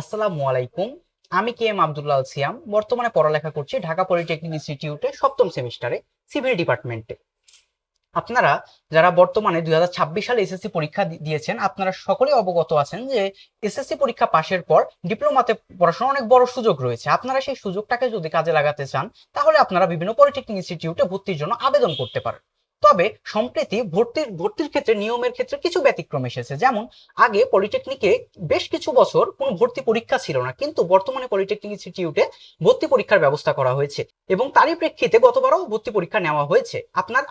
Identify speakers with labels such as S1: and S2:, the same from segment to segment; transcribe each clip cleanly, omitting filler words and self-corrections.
S1: আসসালামু আলাইকুম। আমি কে এম আব্দুল্লাহ আল সিয়াম। বর্তমানে পড়ালেখা করছি ঢাকা পলিটেকনিক ইনস্টিটিউটে সপ্তম সেমিস্টারে সিভিল ডিপার্টমেন্টে। আপনারা যারা বর্তমানে 2026 সালে এসএসসি পরীক্ষা দিয়েছেন, আপনারা সকলেই অবগত আছেন যে এসএসসি পরীক্ষা পাশের পর ডিপ্লোমাতে পড়াশোনার অনেক বড় সুযোগ রয়েছে। আপনারা সেই সুযোগটাকে যদি কাজে লাগাতে চান, তাহলে আপনারা বিভিন্ন পলিটেকনিক ইনস্টিটিউটে ভর্তির জন্য আবেদন করতে পারেন। তবে সম্প্রতি ভর্তির ক্ষেত্রে নিয়মের ক্ষেত্রে কিছু ব্যতিক্রম এসেছে। যেমন আগে পলিটেকনিকে বেশ কিছু বছর কোনো ভর্তি পরীক্ষা ছিল না, কিন্তু বর্তমানে পলিটেকনিক ইনস্টিটিউটে ভর্তি পরীক্ষার ব্যবস্থা করা হয়েছে এবং তারই প্রেক্ষিতে গতবারও ভর্তি পরীক্ষা নেওয়া হয়েছে।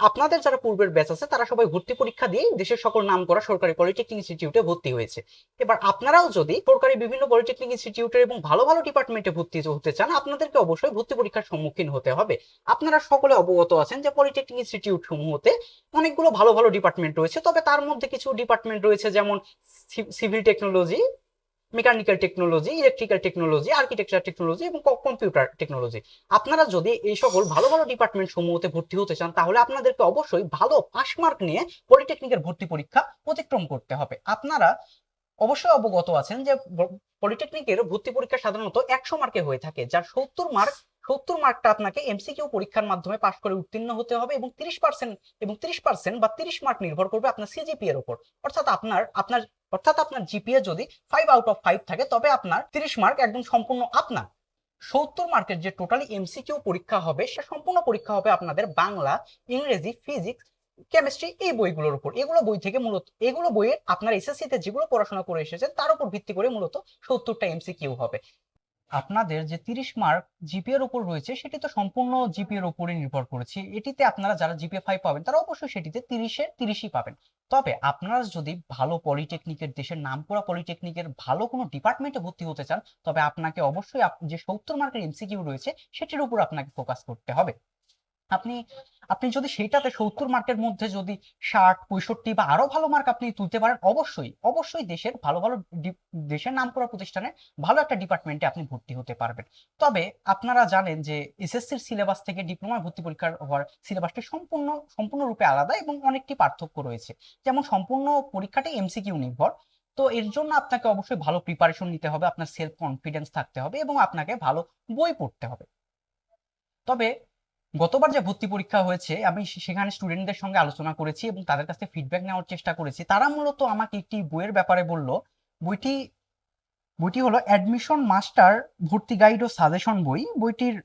S1: আপনাদের যারা পূর্বের ব্যাচ আছে তারা সবাই ভর্তি পরীক্ষা দিয়ে দেশের সকল নামকরা সরকারি পলিটেকনিক ইনস্টিটিউটে ভর্তি হয়েছে। এবার আপনারাও যদি সরকারি বিভিন্ন পলিটেকনিক ইনস্টিটিউটে এবং ভালো ভালো ডিপার্টমেন্টে ভর্তি হতে চান, আপনাদেরকে অবশ্যই ভর্তি পরীক্ষার সম্মুখীন হতে হবে। আপনারা সকলে অবগত আছেন যে পলিটেকনিক ইনস্টিটিউট সমূহতে অনেকগুলো ভালো ভালো ডিপার্টমেন্ট রয়েছে, তবে তার মধ্যে কিছু ডিপার্টমেন্ট রয়েছে যেমন civil technology, mechanical technology, electrical technology, architecture technology এবং কম্পিউটার টেকনোলজি। আপনারা যদি এই সকল ভালো ভালো ডিপার্টমেন্ট সমূহতে ভর্তি হতে চান, তাহলে আপনাদেরকে অবশ্যই ভালো পাস মার্ক নিয়ে পলিটেকনিকের ভর্তি পরীক্ষা অতিক্রম করতে হবে। আপনারা অবশ্যই অবগত আছেন যে পলিটেকনিকের ভর্তি পরীক্ষা সাধারণত 100 মার্কে হয়ে থাকে, যার 70 মার্কটা আপনাকে এমসিকিউ পরীক্ষার মাধ্যমে পাশ করে উত্তীর্ণ হতে হবে এবং 30% বা 30 মার্ক নির্ভর করবে আপনার সিজিপিএ এর উপর। অর্থাৎ আপনার জিপিএ যদি 5/5 থাকে, তবে আপনার 30 মার্ক একদম সম্পূর্ণ আপনার। 70 মার্কের যে টোটালি এমসিকিউ পরীক্ষা হবে, সে সম্পূর্ণ পরীক্ষা হবে আপনাদের বাংলা, ইংরেজি, ফিজিক্স, কেমিস্ট্রি এই বইগুলোর উপর। এগুলো বইয়ের আপনার এসএসসি তে যেগুলো পড়াশোনা করে এসেছেন তার উপর ভিত্তি করে মূলত 70টা এমসিকিউ হবে। আপনাদের যে 30 মার্ক জিপিএ এর উপর রয়েছে, সেটি তো সম্পূর্ণ জিপিএ এর উপরে নির্ভর করেছে। এটিতে আপনারা যারা জিপিএ 5 পাবেন, তারা অবশ্যই সেটিতে 30-এর 30ই পাবেন। তবে আপনারা যদি ভালো পলিটেকনিকের, দেশের নামকরা পলিটেকনিকের ভালো কোনো ডিপার্টমেন্টে ভর্তি হতে চান, তবে আপনাকে অবশ্যই যে 70 মার্কের এমসিকিউ রয়েছে সেটির উপর আপনাকে ফোকাস করতে হবে। আপনি আপনি যদি সেইটাতে 70 মার্কের মধ্যে যদি 60, 65 বা আরো ভালো মার্ক আপনি তুলতে পারেন, অবশ্যই অবশ্যই দেশের ভালো ভালো দেশের নামকরা প্রতিষ্ঠানে ভালো একটা ডিপার্টমেন্টে আপনি ভর্তি হতে পারবেন। তবে আপনারা জানেন যে এসএসসির সিলেবাস থেকে ডিপ্লোমা ভর্তি পরীক্ষার হওয়ার সিলেবাসটি সম্পূর্ণরূপে আলাদা এবং অনেকটি পার্থক্য রয়েছে। যেমন সম্পূর্ণ পরীক্ষাটি এমসিকিউ নির্ভর। তো এর জন্য আপনাকে অবশ্যই ভালো প্রিপারেশন নিতে হবে, আপনার সেলফ কনফিডেন্স থাকতে হবে এবং আপনাকে ভালো বই পড়তে হবে। তবে গতবার যে ভর্তি পরীক্ষা হয়েছে, আমি সেখানে স্টুডেন্টদের সঙ্গে আলোচনা করেছি এবং তাদের কাছ থেকে ফিডব্যাক নেওয়ার চেষ্টা করেছি। তারা মূলত আমাকে একটি বইয়ের ব্যাপারে বলল। বইটি বইটি হলো অ্যাডমিশন মাস্টার ভর্তি গাইড ও সাজেশন বই। বইটির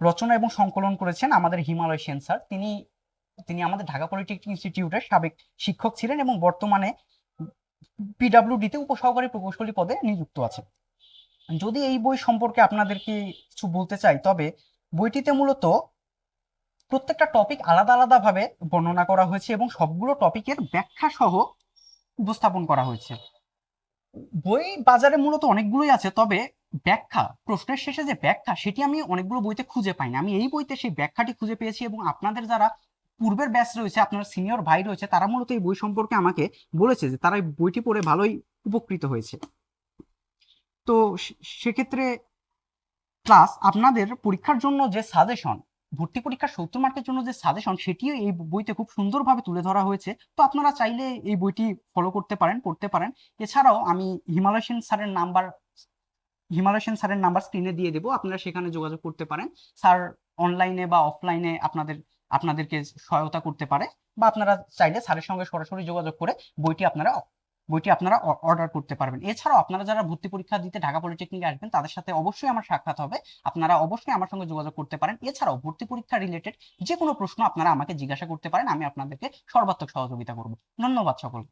S1: রচনা এবং সংকলন করেছেন আমাদের হিমালয় সেন স্যার। তিনি আমাদের ঢাকা পলিটেকনিক ইনস্টিটিউটের সাবেক শিক্ষক ছিলেন এবং বর্তমানে পিডাব্লিউডিতে উপসহকারী প্রকৌশলী পদে নিযুক্ত আছেন। যদি এই বই সম্পর্কে আপনাদেরকে কিছু বলতে চাই, তবে বইটিতে মূলত প্রত্যেকটা টপিক আলাদা আলাদা ভাবে বর্ণনা করা হয়েছে এবং সবগুলো টপিকের ব্যাখ্যা সহ উপস্থাপন করা হয়েছে। বই বাজারে মূলত অনেকগুলোই আছে, তবে প্রশ্নের শেষে যে ব্যাখ্যা, সেটি আমি অনেকগুলো বইতে খুঁজে পাইনি। আমি এই বইতে সেই ব্যাখ্যাটি খুঁজে পেয়েছি এবং আপনাদের যারা পূর্বের ব্যাচ রয়েছে, আপনার সিনিয়র ভাই রয়েছে, তারা মূলত এই বই সম্পর্কে আমাকে বলেছে যে তারা এই বইটি পড়ে ভালোই উপকৃত হয়েছে। তো সেক্ষেত্রে প্লাস আপনাদের পরীক্ষার জন্য যে সাজেশন, ভর্তি পরীক্ষার 70 মার্কের জন্য যে সাজেশন, সেটিও এই বইতে খুব সুন্দরভাবে তুলে ধরা হয়েছে। তো আপনারা চাইলে এই বইটি ফলো করতে পারেন, পড়তে পারেন। এছাড়াও আমি হিমালয় সেন স্যারের নাম্বার স্ক্রিনে দিয়ে দেবো, আপনারা সেখানে যোগাযোগ করতে পারেন। স্যার অনলাইনে বা অফলাইনে আপনাদেরকে সহায়তা করতে পারে, বা আপনারা চাইলে স্যারের সঙ্গে সরাসরি যোগাযোগ করে বইটি আপনারা অর্ডার করতে পারবেন। এছাড়াও আপনারা যারা ভর্তি পরীক্ষা দিতে ঢাকা পলিটেকনিকে আসবেন, তাদের সাথে অবশ্যই আমার সাক্ষাৎ হবে। আপনারা অবশ্যই আমার সঙ্গে যোগাযোগ করতে পারেন। এছাড়াও ভর্তি পরীক্ষা রিলেটেড যে কোনো প্রশ্ন আপনারা আমাকে জিজ্ঞাসা করতে পারেন, আমি আপনাদেরকে সর্বাত্মক সহযোগিতা করব। ধন্যবাদ সকলকে।